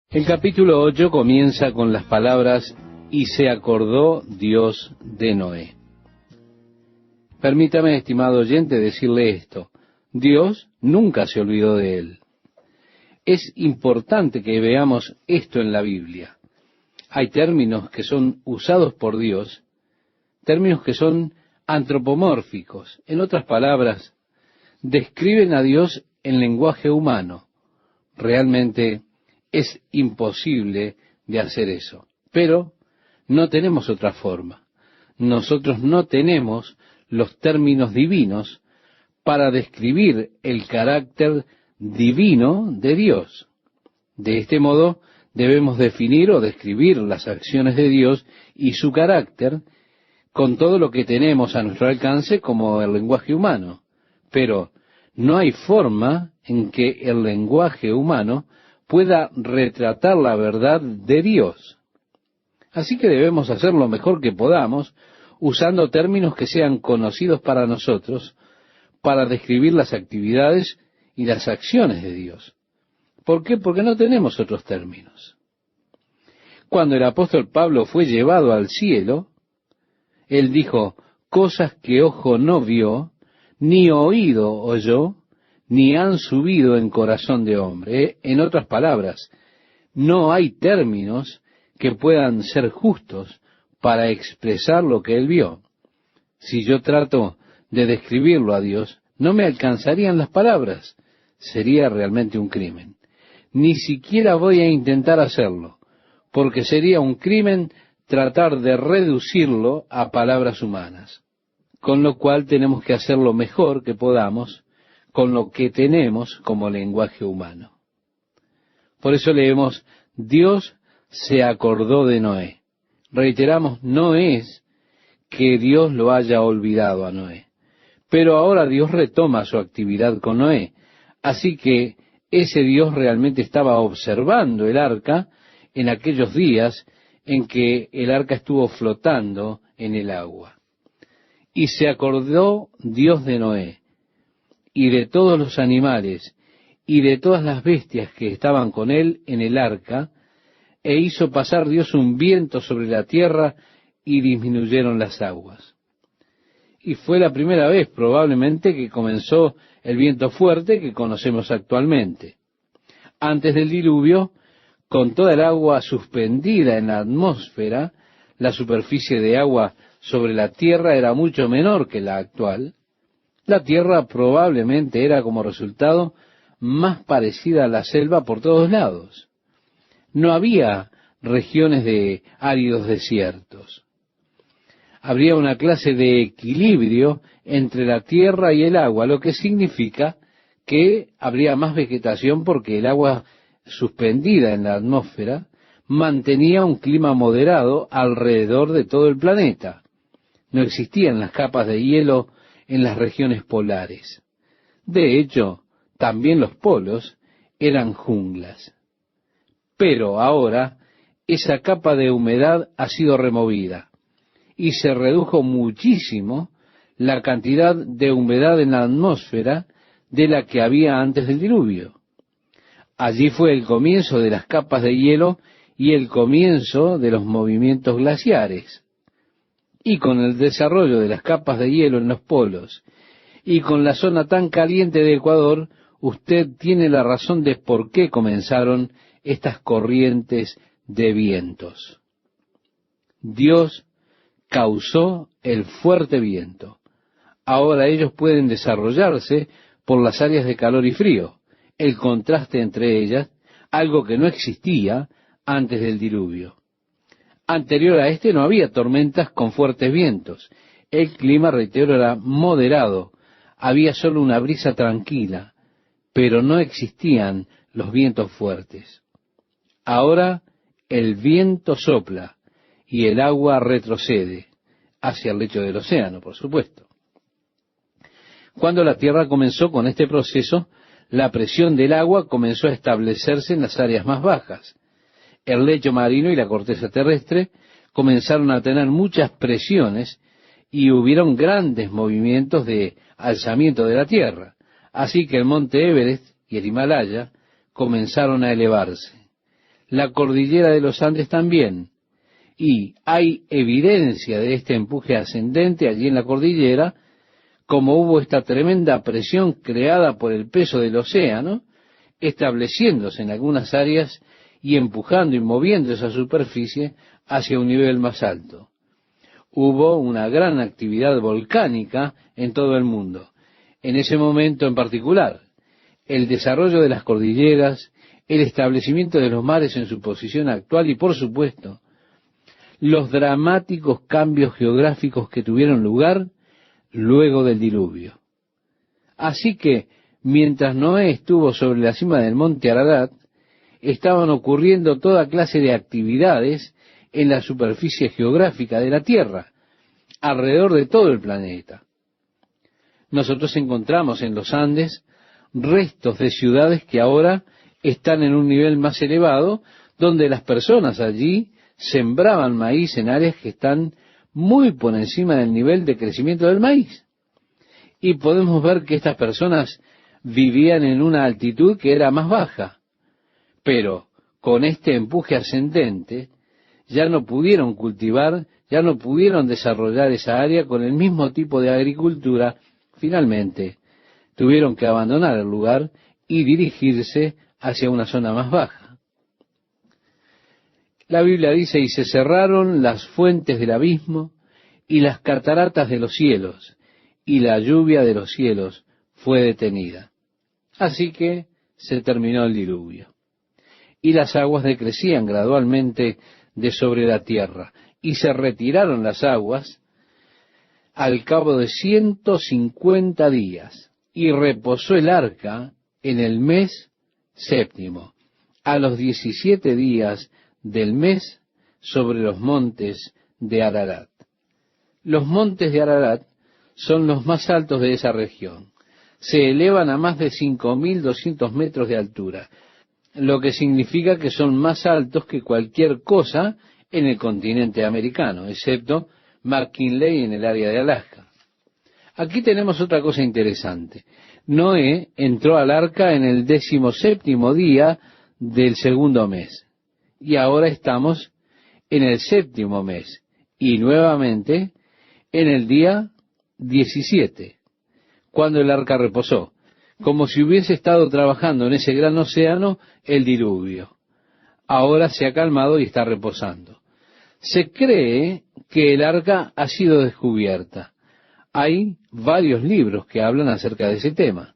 El capítulo 8 comienza con las palabras, y se acordó Dios de Noé. Permítame, estimado oyente, decirle esto. Dios nunca se olvidó de él. Es importante que veamos esto en la Biblia. Hay términos que son usados por Dios, términos que son antropomórficos. En otras palabras, describen a Dios en lenguaje humano. Realmente es imposible de hacer eso. Pero no tenemos otra forma. Nosotros no tenemos los términos divinos para describir el carácter divino de Dios. De este modo, debemos definir o describir las acciones de Dios y su carácter con todo lo que tenemos a nuestro alcance como el lenguaje humano. Pero no hay forma en que el lenguaje humano pueda retratar la verdad de Dios. Así que debemos hacer lo mejor que podamos, usando términos que sean conocidos para nosotros, para describir las actividades y las acciones de Dios. ¿Por qué? Porque no tenemos otros términos. Cuando el apóstol Pablo fue llevado al cielo, él dijo, cosas que ojo no vio, ni oído oyó, ni han subido en corazón de hombre. En otras palabras, no hay términos que puedan ser justos para expresar lo que él vio. Si yo trato de describirlo a Dios, no me alcanzarían las palabras. Sería realmente un crimen. Ni siquiera voy a intentar hacerlo, porque sería un crimen tratar de reducirlo a palabras humanas. Con lo cual tenemos que hacer lo mejor que podamos con lo que tenemos como lenguaje humano. Por eso leemos, Dios se acordó de Noé. Reiteramos, no es que Dios lo haya olvidado a Noé, pero ahora Dios retoma su actividad con Noé. Así que ese Dios realmente estaba observando el arca en aquellos días en que el arca estuvo flotando en el agua. Y se acordó Dios de Noé, y de todos los animales, y de todas las bestias que estaban con él en el arca, e hizo pasar Dios un viento sobre la tierra, y disminuyeron las aguas. Y fue la primera vez probablemente que comenzó el viento fuerte que conocemos actualmente. Antes del diluvio, con toda el agua suspendida en la atmósfera, la superficie de agua sobre la tierra era mucho menor que la actual. La tierra probablemente era como resultado más parecida a la selva por todos lados. No había regiones de áridos desiertos. Habría una clase de equilibrio entre la tierra y el agua, lo que significa que habría más vegetación porque el agua suspendida en la atmósfera mantenía un clima moderado alrededor de todo el planeta. No existían las capas de hielo en las regiones polares. De hecho, también los polos eran junglas. Pero ahora esa capa de humedad ha sido removida y se redujo muchísimo la cantidad de humedad en la atmósfera de la que había antes del diluvio. Allí fue el comienzo de las capas de hielo y el comienzo de los movimientos glaciares. Y con el desarrollo de las capas de hielo en los polos y con la zona tan caliente de Ecuador, usted tiene la razón de por qué comenzaron estas corrientes de vientos. Dios causó el fuerte viento. Ahora ellos pueden desarrollarse por las áreas de calor y frío, el contraste entre ellas, algo que no existía antes del diluvio. Anterior a este no había tormentas con fuertes vientos. El clima, reitero, era moderado. Había solo una brisa tranquila, pero no existían los vientos fuertes. Ahora el viento sopla y el agua retrocede hacia el lecho del océano, por supuesto. Cuando la Tierra comenzó con este proceso, la presión del agua comenzó a establecerse en las áreas más bajas. El lecho marino y la corteza terrestre comenzaron a tener muchas presiones y hubieron grandes movimientos de alzamiento de la Tierra. Así que el monte Everest y el Himalaya comenzaron a elevarse. la cordillera de los Andes también. Y hay evidencia de este empuje ascendente allí en la cordillera, como hubo esta tremenda presión creada por el peso del océano, estableciéndose en algunas áreas y empujando y moviendo esa superficie hacia un nivel más alto. Hubo una gran actividad volcánica en todo el mundo. En ese momento en particular, el desarrollo de las cordilleras, el establecimiento de los mares en su posición actual y, por supuesto, los dramáticos cambios geográficos que tuvieron lugar luego del diluvio. Así que, mientras Noé estuvo sobre la cima del monte Ararat, estaban ocurriendo toda clase de actividades en la superficie geográfica de la Tierra, alrededor de todo el planeta. Nosotros encontramos en los Andes restos de ciudades que ahora están en un nivel más elevado, donde las personas allí sembraban maíz en áreas que están muy por encima del nivel de crecimiento del maíz. Y podemos ver que estas personas vivían en una altitud que era más baja. Pero con este empuje ascendente, ya no pudieron cultivar, ya no pudieron desarrollar esa área con el mismo tipo de agricultura. Finalmente, tuvieron que abandonar el lugar y dirigirse hacia una zona más baja. La Biblia dice, y se cerraron las fuentes del abismo y las cataratas de los cielos, y la lluvia de los cielos fue detenida. Así que se terminó el diluvio. Y las aguas decrecían gradualmente de sobre la tierra, y se retiraron las aguas al cabo de 150 días, y reposó el arca en el mes séptimo, a los 17 días del mes, sobre los montes de Ararat. Los montes de Ararat son los más altos de esa región. Se elevan a más de 5.200 metros de altura, lo que significa que son más altos que cualquier cosa en el continente americano, excepto McKinley en el área de Alaska. Aquí tenemos otra cosa interesante. Noé entró al arca en el 17º día del segundo mes, y ahora estamos en el 7º mes, y nuevamente en el día 17, cuando el arca reposó, como si hubiese estado trabajando en ese gran océano el diluvio. Ahora se ha calmado y está reposando. Se cree que el arca ha sido descubierta. Hay varios libros que hablan acerca de ese tema.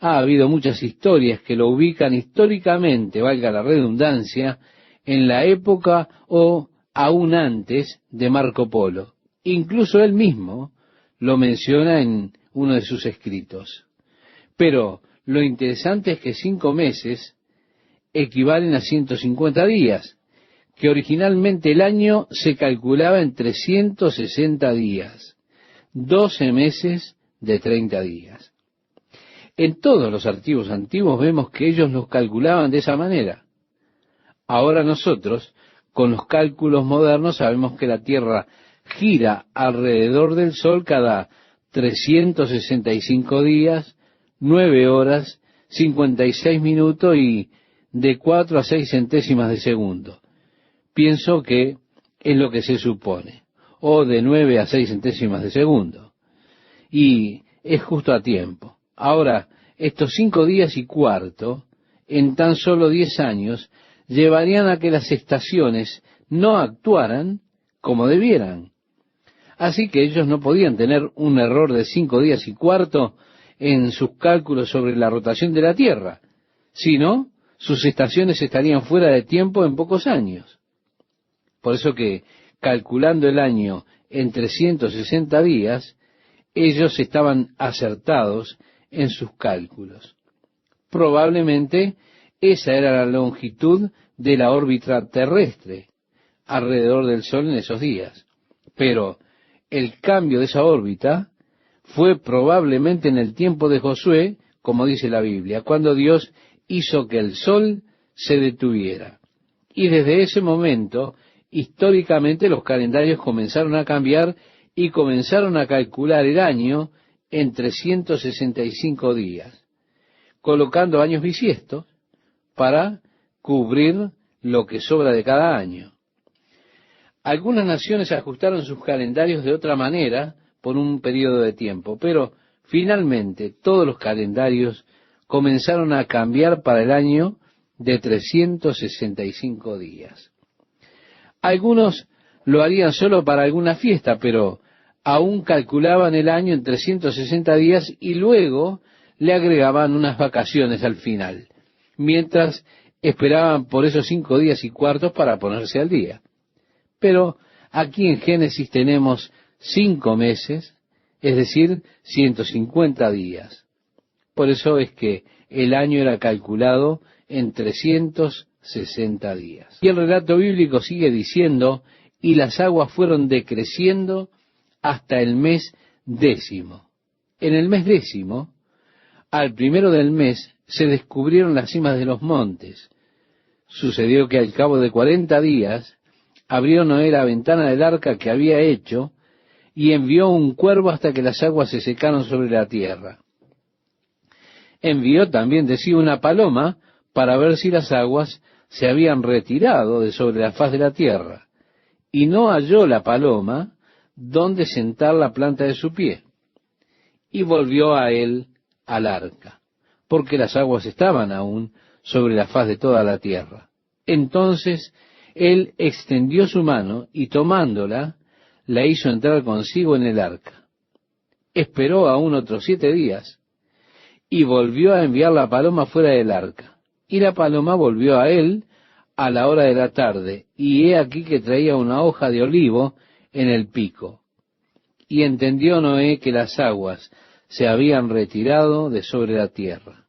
Ha habido muchas historias que lo ubican históricamente, valga la redundancia, en la época o aún antes de Marco Polo. Incluso él mismo lo menciona en uno de sus escritos. Pero lo interesante es que 5 meses equivalen a 150 días, que originalmente el año se calculaba en 360 días, 12 meses de 30 días. En todos los archivos antiguos vemos que ellos los calculaban de esa manera. Ahora nosotros, con los cálculos modernos, sabemos que la Tierra gira alrededor del Sol cada 365 días, 9 horas, 56 minutos y de 4 a 6 centésimas de segundo. Pienso que es lo que se supone, o de 9 a 6 centésimas de segundo. Y es justo a tiempo. Ahora, estos 5 días y cuarto, en tan solo 10 años, llevarían a que las estaciones no actuaran como debieran. Así que ellos no podían tener un error de 5 días y cuarto en sus cálculos sobre la rotación de la Tierra, sino sus estaciones estarían fuera de tiempo en pocos años. Por eso que, calculando el año en 360 días, ellos estaban acertados en sus cálculos. Probablemente esa era la longitud de la órbita terrestre alrededor del Sol en esos días. Pero el cambio de esa órbita fue probablemente en el tiempo de Josué, como dice la Biblia, cuando Dios hizo que el Sol se detuviera. Y desde ese momento, históricamente, los calendarios comenzaron a cambiar y comenzaron a calcular el año en 365 días, colocando años bisiestos para cubrir lo que sobra de cada año. Algunas naciones ajustaron sus calendarios de otra manera por un periodo de tiempo, pero finalmente todos los calendarios comenzaron a cambiar para el año de 365 días. Algunos lo harían solo para alguna fiesta, pero aún calculaban el año en 360 días y luego le agregaban unas vacaciones al final, mientras esperaban por esos 5 días y cuartos para ponerse al día. Pero aquí en Génesis tenemos 5 meses, es decir, 150 días. Por eso es que el año era calculado en 360 días. Y el relato bíblico sigue diciendo, y las aguas fueron decreciendo hasta el mes 10. En el mes 10, al primero del mes, se descubrieron las cimas de los montes. Sucedió que al cabo de 40 días, abrió Noé la ventana del arca que había hecho, y envió un cuervo hasta que las aguas se secaron sobre la tierra. Envió también de sí una paloma para ver si las aguas se habían retirado de sobre la faz de la tierra, y no halló la paloma donde sentar la planta de su pie. Y volvió a él al arca, porque las aguas estaban aún sobre la faz de toda la tierra. Entonces él extendió su mano y tomándola, la hizo entrar consigo en el arca. Esperó aún otros 7 días, y volvió a enviar la paloma fuera del arca. Y la paloma volvió a él a la hora de la tarde, y he aquí que traía una hoja de olivo en el pico. Y entendió Noé que las aguas se habían retirado de sobre la tierra.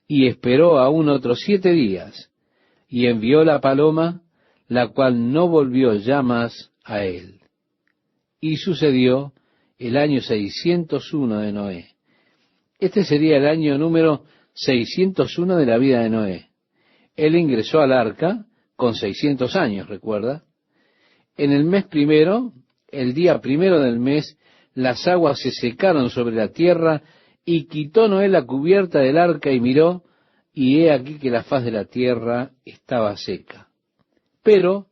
Y esperó aún otros 7 días, y envió la paloma, la cual no volvió ya más a él. Y sucedió el año 601 de Noé. Este sería el año número 601 de la vida de Noé. Él ingresó al arca con 600 años, ¿recuerda? En el mes primero, el día primero del mes, las aguas se secaron sobre la tierra, y quitó Noé la cubierta del arca y miró, y he aquí que la faz de la tierra estaba seca. Pero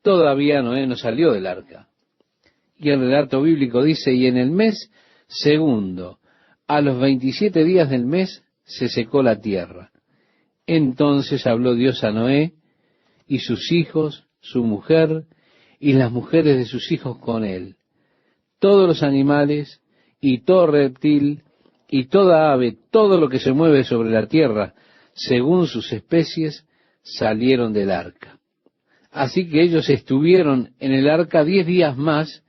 todavía Noé no salió del arca. Y el relato bíblico dice, y en el mes segundo, a los 27 días del mes, se secó la tierra. Entonces habló Dios a Noé, y sus hijos, su mujer, y las mujeres de sus hijos con él, todos los animales, y todo reptil, y toda ave, todo lo que se mueve sobre la tierra, según sus especies, salieron del arca. Así que ellos estuvieron en el arca 10 días más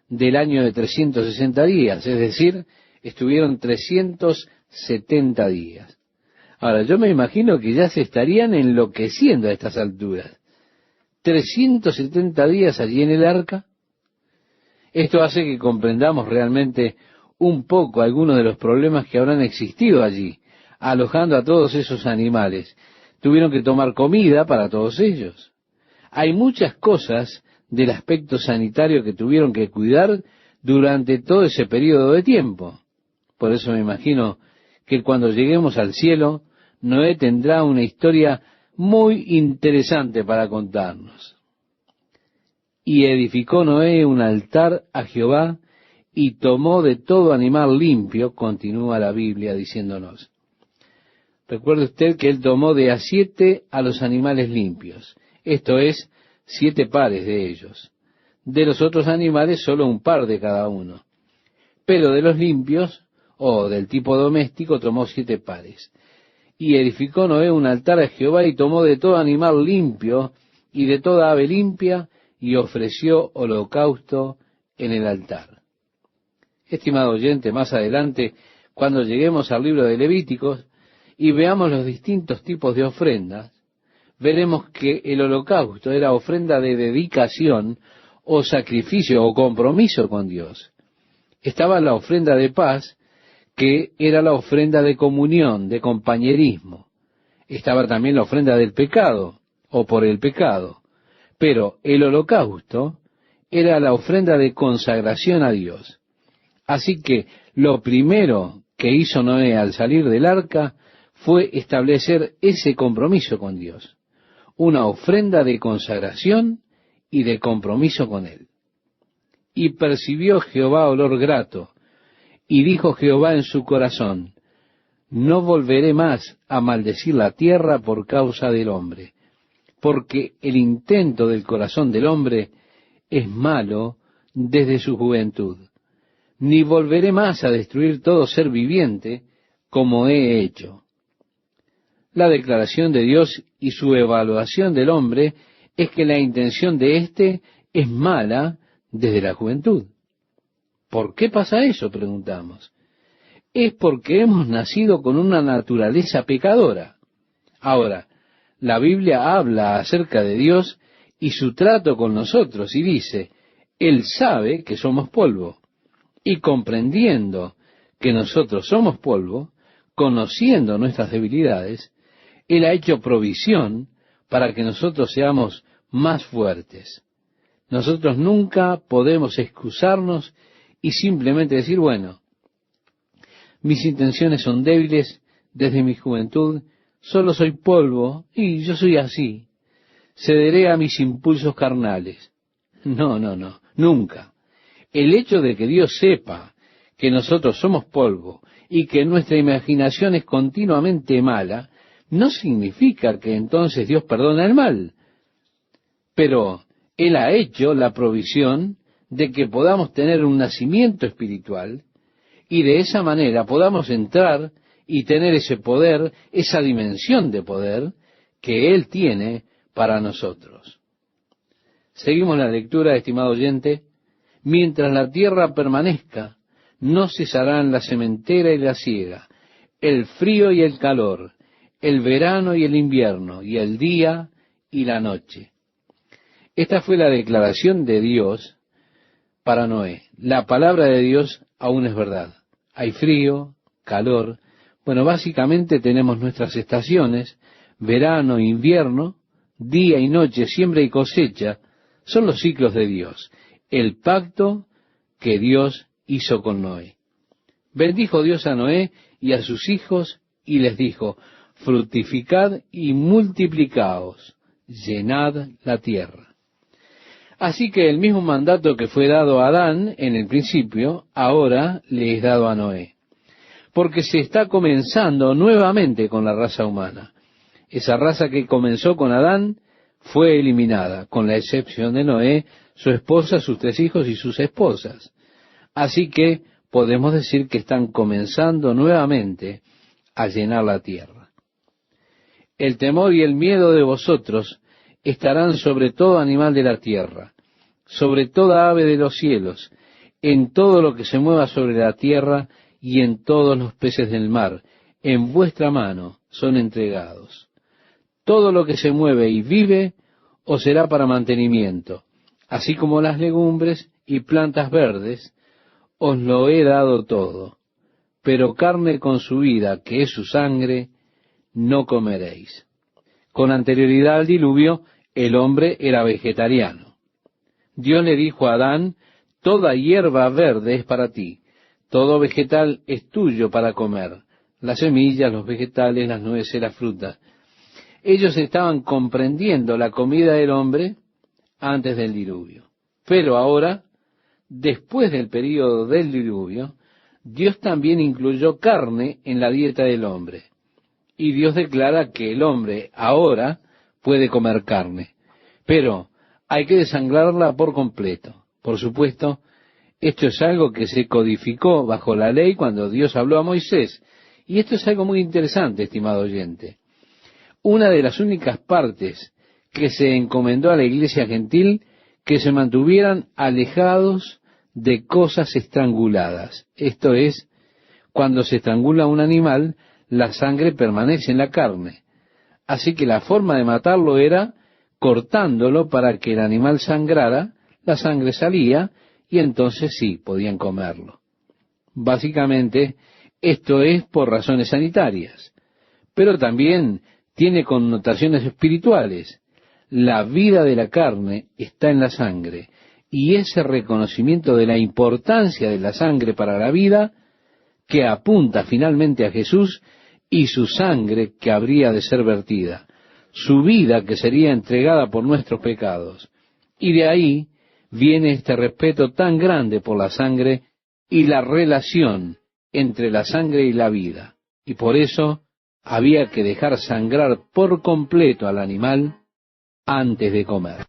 del año de 360 días, es decir, estuvieron 370 días. Ahora, yo me imagino que ya se estarían enloqueciendo a estas alturas. 370 días allí en el arca. Esto hace que comprendamos realmente un poco algunos de los problemas que habrán existido allí, alojando a todos esos animales. Tuvieron que tomar comida para todos ellos. Hay muchas cosas del aspecto sanitario que tuvieron que cuidar durante todo ese periodo de tiempo. Por eso me imagino que cuando lleguemos al cielo, Noé tendrá una historia muy interesante para contarnos. Y edificó Noé un altar a Jehová, y tomó de todo animal limpio, continúa la Biblia diciéndonos. Recuerde usted que él tomó de a 7 a los animales limpios, esto es, 7 pares de ellos. De los otros animales, solo un par de cada uno. Pero de los limpios, o del tipo doméstico, tomó 7 pares. Y edificó Noé un altar a Jehová, y tomó de todo animal limpio, y de toda ave limpia, y ofreció holocausto en el altar. Estimado oyente, más adelante, cuando lleguemos al libro de Levíticos, y veamos los distintos tipos de ofrendas, veremos que el holocausto era ofrenda de dedicación o sacrificio o compromiso con Dios. Estaba la ofrenda de paz, que era la ofrenda de comunión, de compañerismo. Estaba también la ofrenda del pecado o por el pecado. Pero el holocausto era la ofrenda de consagración a Dios. Así que lo primero que hizo Noé al salir del arca fue establecer ese compromiso con Dios. una ofrenda de consagración y de compromiso con él. Y percibió Jehová olor grato, y dijo Jehová en su corazón, no volveré más a maldecir la tierra por causa del hombre, porque el intento del corazón del hombre es malo desde su juventud. Ni volveré más a destruir todo ser viviente como he hecho. La declaración de Dios y su evaluación del hombre es que la intención de éste es mala desde la juventud. ¿Por qué pasa eso?, preguntamos. Es porque hemos nacido con una naturaleza pecadora. Ahora, la Biblia habla acerca de Dios y su trato con nosotros y dice, Él sabe que somos polvo, y comprendiendo que nosotros somos polvo, conociendo nuestras debilidades, Él ha hecho provisión para que nosotros seamos más fuertes. Nosotros nunca podemos excusarnos y simplemente decir, bueno, mis intenciones son débiles desde mi juventud, solo soy polvo y yo soy así. Cederé a mis impulsos carnales. No, nunca. El hecho de que Dios sepa que nosotros somos polvo y que nuestra imaginación es continuamente mala, no significa que entonces Dios perdona el mal. Pero Él ha hecho la provisión de que podamos tener un nacimiento espiritual y de esa manera podamos entrar y tener ese poder, esa dimensión de poder que Él tiene para nosotros. Seguimos la lectura, estimado oyente. Mientras la tierra permanezca, no cesarán la sementera y la siega, el frío y el calor, el verano y el invierno, y el día y la noche. Esta fue la declaración de Dios para Noé. La palabra de Dios aún es verdad. Hay frío, calor. Bueno, básicamente tenemos nuestras estaciones, verano, invierno, día y noche, siembra y cosecha, son los ciclos de Dios, el pacto que Dios hizo con Noé. Bendijo Dios a Noé y a sus hijos y les dijo, fructificad y multiplicaos, llenad la tierra. Así que el mismo mandato que fue dado a Adán en el principio, ahora le es dado a Noé. Porque se está comenzando nuevamente con la raza humana. Esa raza que comenzó con Adán fue eliminada, con la excepción de Noé, su esposa, sus 3 hijos y sus esposas. Así que podemos decir que están comenzando nuevamente a llenar la tierra. El temor y el miedo de vosotros estarán sobre todo animal de la tierra, sobre toda ave de los cielos, en todo lo que se mueva sobre la tierra y en todos los peces del mar, en vuestra mano son entregados. Todo lo que se mueve y vive os será para mantenimiento, así como las legumbres y plantas verdes, os lo he dado todo, pero carne con su vida, que es su sangre, no comeréis. Con anterioridad al diluvio, el hombre era vegetariano. Dios le dijo a Adán, toda hierba verde es para ti, todo vegetal es tuyo para comer, las semillas, los vegetales, las nueces, las frutas. Ellos estaban comprendiendo la comida del hombre antes del diluvio. Pero ahora, después del período del diluvio, Dios también incluyó carne en la dieta del hombre. Y Dios declara que el hombre ahora puede comer carne, pero hay que desangrarla por completo. Por supuesto, esto es algo que se codificó bajo la ley cuando Dios habló a Moisés. Y esto es algo muy interesante, estimado oyente. Una de las únicas partes que se encomendó a la iglesia gentil que se mantuvieran alejados de cosas estranguladas. Esto es, cuando se estrangula un animal, la sangre permanece en la carne. Así que la forma de matarlo era cortándolo para que el animal sangrara, la sangre salía y entonces sí, podían comerlo. Básicamente, esto es por razones sanitarias, pero también tiene connotaciones espirituales. La vida de la carne está en la sangre, y ese reconocimiento de la importancia de la sangre para la vida, que apunta finalmente a Jesús y su sangre que habría de ser vertida. su vida que sería entregada por nuestros pecados. Y de ahí viene este respeto tan grande por la sangre y la relación entre la sangre y la vida. Y por eso había que dejar sangrar por completo al animal antes de comer.